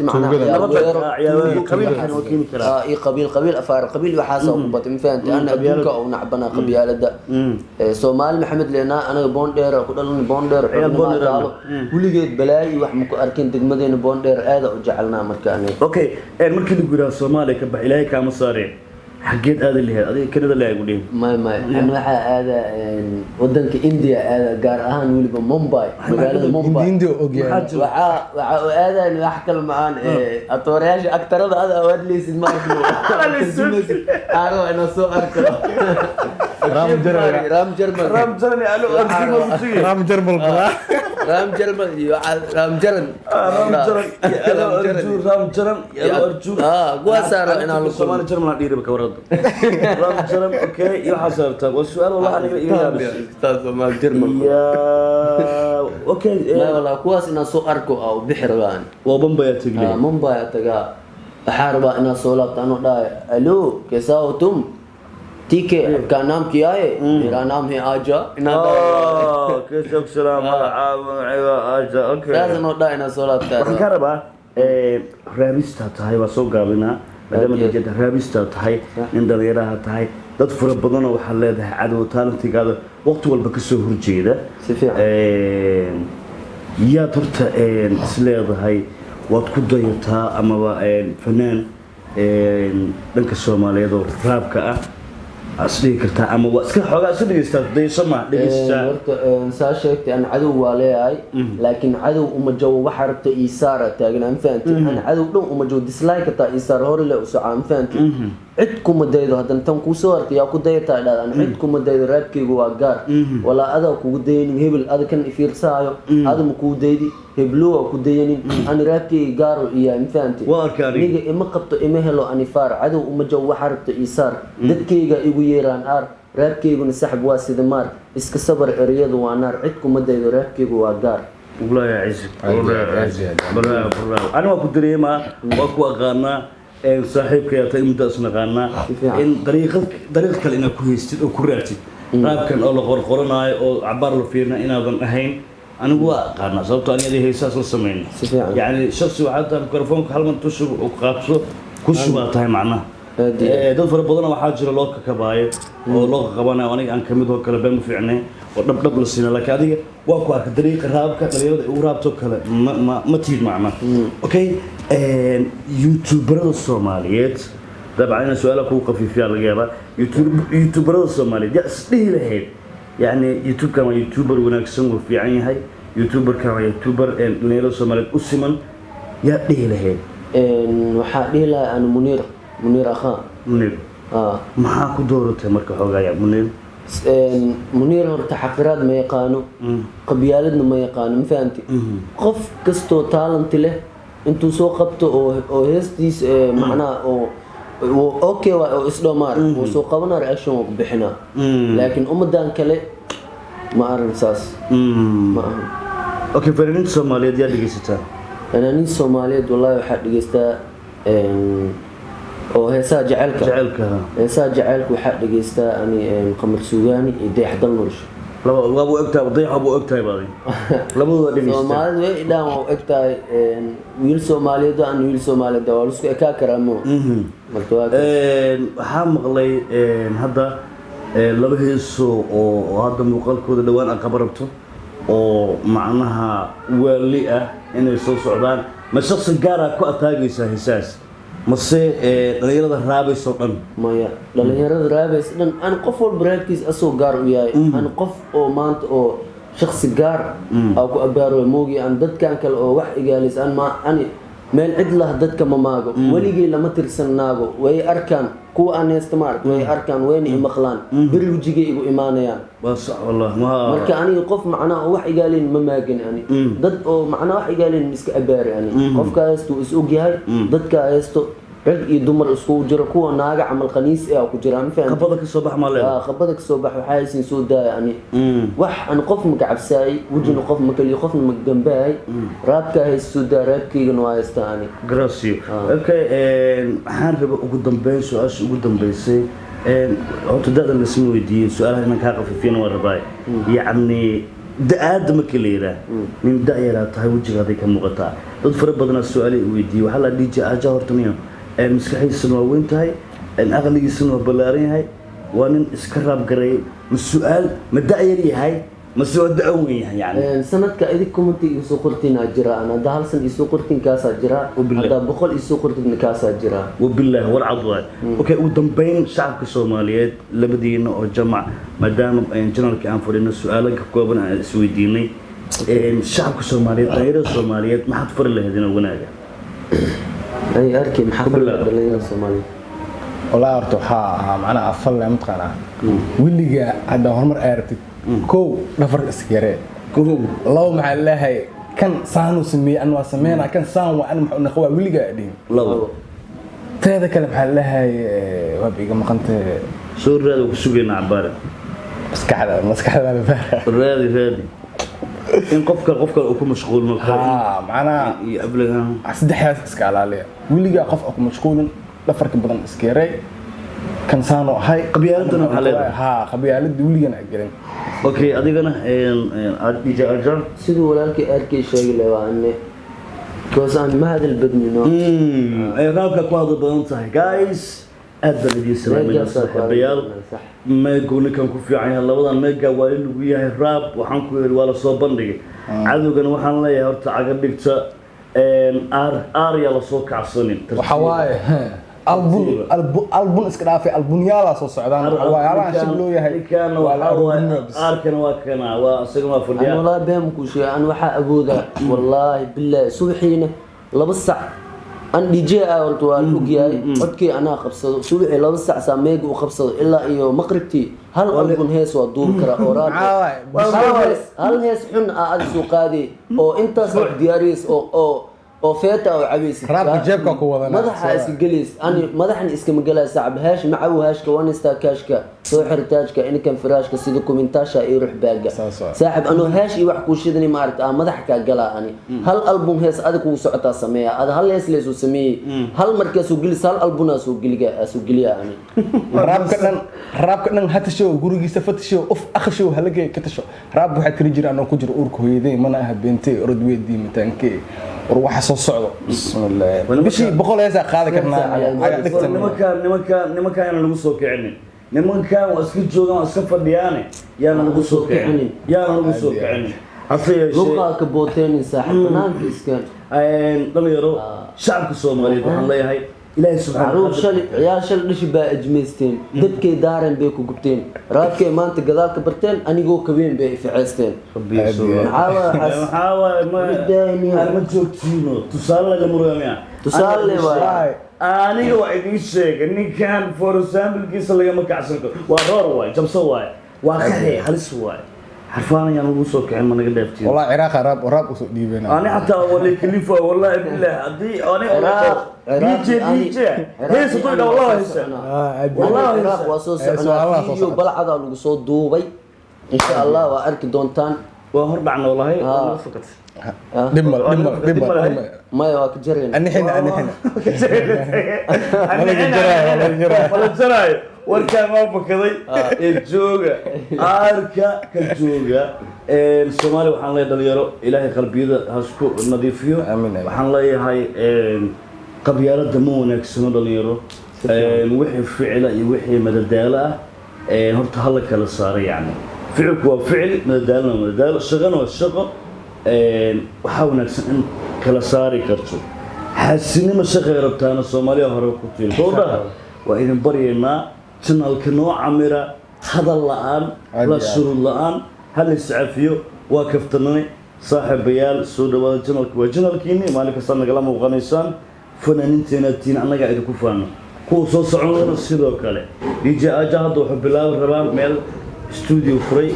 معناها قبيل أفار قبيل وحاسة وقبط مفهمت أنا أبوك أو نعبنا قبيلة ده سومال محمد لنا أنا بوندير كلنا بوندير كل جيت بلاي وحمك أركين تجمدين بوندير هذا وجعلنا مكاني أوكي المركز يقول سومالي كبح إلهي كمصاري حقيت هذا اللي هذا كده اللي يقولين ما أنا هذا ودنك إنديا هذا قارهان ولي مومباي مقالة مومباي هذا اللي أحكي معان أتورياش أكتر هذا أود لي سماه أنا سو أركض رام جرم ديري بكورد رام جرم اوكي يا حسرتك والسؤال والله انا استاذ ما جرم يا اوكي لا والله كواس انا سو اركو او بحرغان وبمبا تجلي ممبا تجا حاربا انا سولات انا داي الو كيساو तुम ठीक है आपका नाम क्या है मेरा नाम है आजा كيسك سلام आजा اوكي لازم نودا انا سولات كهربا رابيستا تاي واسو غابنا maadaama dadka raabista tahay in dhalinyarada tahay dad fara badan oo waxa leedahay cadow talentigaada waqti walba ka soo horjeeda si fiican yaa torta isleedahay waad ku dayataa ama fanaan dhanka Soomaaliyeed oo raabka ah asliga karta ama waa iska xogaa soo dhigeysta deysama dhigeysta saa sheegtay aan cadow waa leeyahay laakiin cadow uma jawo waxa rabta isaara taagan faantii aan cadow dhan uma jawo dislike ta isaar hore la u socon faantii cid kuma daydo hadan tan ku soo artay yaa ku dayata dhaadaan cid kuma daydo raabkaygu waa gaar wala ada kugu daynin hebel ada kan fiirsaayo ada ma ku daydi heblo ku daynin aan raabkayga gaar iyo faantii waa arkani niga ima qabto ima helo ani faar cadow uma jawo waxa rabta isaar dadkayga igu yeeraan ar raabkayguna saxab waa sida maar iska sabar eriyadu waa naar cid kuma daydo raabkaygu waa gaar والله يا عزيز أنا ما كنت ريما وأكو أغانا صاحبك يا تيم داس نغانا إن طريقك لنا كويس وكراتي راب كان الله قرقرنا أو عبر له فينا إن هذا أهين أنا هو أغانا صوت أنا اللي هي ساس السمين يعني شخص واحد الميكروفون كلمة تشوف وقابسه كل شو بقى معنا dad fara badan waxa jira loo ka kabaayo oo loo qabanayo aniga aan kamid oo kala been fiicnay oo dhab la siina laakiin adiga waa ku arka dariiqa raabka dhalinyarada u raabto kale ma tiid macna okay youtuberada Soomaaliyeed dabcan su'aala ku qafiifiya laga yaabaa youtuberada Soomaaliyeed yaa isdhihi lahayd yani youtube kan waa youtuber wanaagsan oo fiican yahay youtuber kan waa youtuber dhalinyarada Soomaaliyeed u siman yaa dhihi lahayd waxa dhihi lahaa aan منير أخا منير ما كو دورته marka xoogaya منير منير horta xaqiraad ma yaqaano qabyaaladna ma yaqaano ma fahanti qof kasto talent leh intuu soo qabto oo heestiis macnaa oo okay oo isdhoomar oo soo qabana reaction oo bixina laakiin umadan kale ma arinsaas ma okay fanaaniinta Soomaaliyeed yaa dhigeysataa fanaaniinta Soomaaliyeed wallahi waxa dhigeystaa oo heesaa jaceelka waxa dhigeystaa ani qamar suugaani iyo deex dal nolosh laba uu ogtahay deex uu ogtahay baadi labadooda dhigeystaa Soomaaliyeed way idaan oo ogtahay wiil Soomaaliyeed aan wiil Soomaaliyeed waa isku ka karamo marka waxa maqlay hadda laba heeso oo hadda muuqaalkooda dhawaan aan qabarabto oo macnaha wali ah inay soo socdaan ma shakhsi gaar ah ku ataagaysa heesaas mase dhalinyarada raabayso dhan maya dhalinyarada raabayso dhan aan qof walba raabkiis asoo gaar u yahay aan qof oo maanta oo shakhsi gaar ah ku abaaro moogi aan dadkan kale oo wax igaalis aan ma ani meel cid lah dadka ma maago waligii lama tirsanaago way arkaan kuwa aan isticmaal way arkaan wayna imaqlaan bari wajiga igu imaanayaan waa sax wallahi marka aniga qof macna wax igaalin ma maagin ani dad oo macna wax igaalin iska abaari ani qofka haysto is og yahay dadka haysto rag iyo dumar isku jira kuwa naaga amal qaniis ah ku jiraan faan qabada ka soo bax ma leeyahay qabada ka soo bax waxa ay siin soo daay ani wax aan qof ma gacabsaay wajina qof ma kaliya qofna ma gambaay raabka hay soo daaraabkayga waa istaani gracio okay waxaan rabaa ugu dambeyn su'aasha ugu dambeysay horta dad la isma weydiiyay su'aalaha inaan ka qafiifin waa rabaa yacni da-aadda markii la yidhaah nin da-yaraa tahay wejigaaday ka muuqataa dad fara badanaa su-aalay weydiiyey waxaa la DJ Aja horta niyo maskaxiisuna waa weyn tahay aqligiisuna waa ballaaran yahay waa nin iska raabgareeyay ma su-aal ma da-yar yahay mase waa da-an weyn yahay yani sanadka idin kumanti isoo qortiin jira ana hadda hal san isoo qortiin kaasaa jira hadda 100 isoo qortiin kaasaa jira wabillahi warcad waay okay ugu dambeyn shacabka Soomaaliyeed labadiina oo jamac maadaama janalka aan fadhino su-aalo ka kooban aan isweydiinay shacabka Soomaaliyeed dhalinyarada Soomaaliyeed maxaad fari lahaydeen wanaaga ay arkay maxaa fari dhalinyarada Soomaaliyeed والله أرتو ها معنا أفضل لا متقنع واللي عند هرمر أرتك كو نفر إسكيرة كو الله مع الله كان سانو سمي أنو سمينا كان سان وأنا نخوة واللي قاعدين الله هذا كلام على الله وبيجي ما كنت شو الراد وشوقنا عبارة مسكحة الراد إن قفك أكون مشغول معنا قبلها عسد حياتك اسكال عليه واللي قاعد قفك مشغول لفرك بدن اسكيري كان سانو هاي قبيالتنا وحالتنا ها قبيالتي ولينا اجرين اوكي اديغنا DJ Aja sidoo walaalkii arkay sheegay leeyahay كوزان ما هذا البدن نو رابك كواض بانتهي جايز أدبر دي سلام صاحبيال ما يقولون كان كوفي عين الله وضع ما جوال وياه الراب وحنكو ولا صوبان دقي عدو كان وحنا لا يهرت عقبك تا يلا صوك عصنين وحواي البون اسكرافي البنيالا سو سعدان وحواي شكلو يحيى كان كان وكنا واسقما فديا انا والله بهمكو شيء انا waxa awooda wallahi billahi subaxiina 2 sac an DJ out waan ogyahay codkii ana qabsado subaxii 2 sac saameeg u qabsado ilaa iyo maqribtii hal albun hees waa duub kara oo raad hal hees xun aad soo qaadi oo intaas diyaariyis oo feeta oo cabeys raabka jeebka ku wadana madaxa isgaliis ani madaxan iska magalaa sacab haash macaw haashka wanista kaashka soo xirtaajka in kan firaashka sida komentasha ay ruux baaga saaxib anu haash iyo wax ku shidani ma aragtaa madax ka gala ani hal album hees adag uu socotaa sameeya ad hal hees leeso sameeyay hal markaas uu gilis hal albuna soo giliya ani raabka dhan hata show gurigiisa fatasho of akhshow halagay ka tasho raab waxa tiri jira anoo ku jiro uurka hooyaday mana ah beentay rodweedii mataanke waxa soo socdo bismillah bishii boqol heesa qaadi karnaa nimanka lagu soo kicin nimanka waa iska joogan iska fadhiyaan yaana lagu soo kicin afay luqa ka booteen saaxibnaanka iska dhalinyaro shacabka Soomaaliyeed waxaan leeyahay ilaahay subhanahu wa ta'ala ciyaar shal dhishi baa ajmeysteen dadkay daaran bay ku gubteen raadkay maanta gadaalka barteen anigoo kabeen bay ficeysteen ma joogtiino tusaale laga murugamiya tusaale waay aniga waa idin sheegay ninkan for example kiisa laga makacsan karo waa roor waay jabso waay waa qaxay halis waay حرفيا يعني نقول كعين ما نقدر نفتي والله عراق راب وسوق ديبنا أنا حتى ولا كليفة والله بالله أدي أنا دي هي صدق والله والله عراق وصوص أنا فيو بلعض على صوت دوبي إن شاء الله وأرك دونتان وهربعنا والله فقط دمر ما يواك جرينا أنا حين ولا جراي warkaan ma bakaday jooga arka ka jooga Soomaali waxaan leeyahay dhalinyaro ilaahay qalbiyada hasku nadiifiyo waxaan leeyahay qabyaalada ma wanaagsan dhalinyaro wixii ficila iyo wixii madadaalo ah horta hal kala saaray yani ficilku waa ficil madadaalo shaqana waa shaqo waxa wanaagsan in kala saari karto xasinimo shaqay rabtaana Soomaaliya hore ku tiiltooda waa idin baryeena channel kanoo camira hadal la'aan la shurud la'aan hal iscafiyo waa kaftanay saaxiibayaal soo dhawaada channelkiini maalinka sanad nagala muuqanaysaan fanaaniinteena tiin anaga idinku faano ku soo soconayna sidoo kale DJ Aja hadda wuxuu bilaabay rabaa meel studio furay